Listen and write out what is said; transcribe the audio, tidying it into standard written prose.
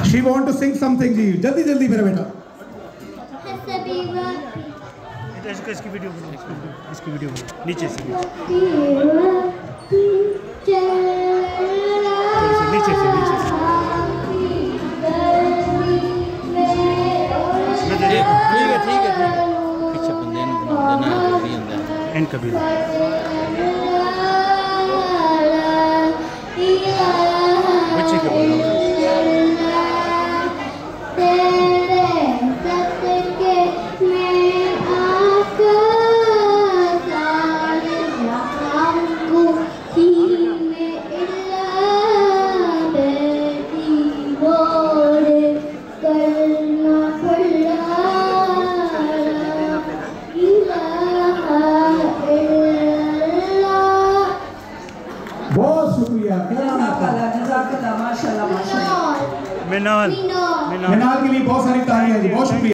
She want to sing something जी, जल्दी जल्दी मेरा बेटा। इसकी वीडियो बनाओ, इसकी वीडियो बनाओ, नीचे से नीचे से ठीक है पीछे बंदे ने देना भी अंदर एंड कभी बच्चे के बोलो बहुत शुक्रिया। मिनाल मिनाल के लिए बहुत सारी तालियां जी, बहुत शुक्रिया।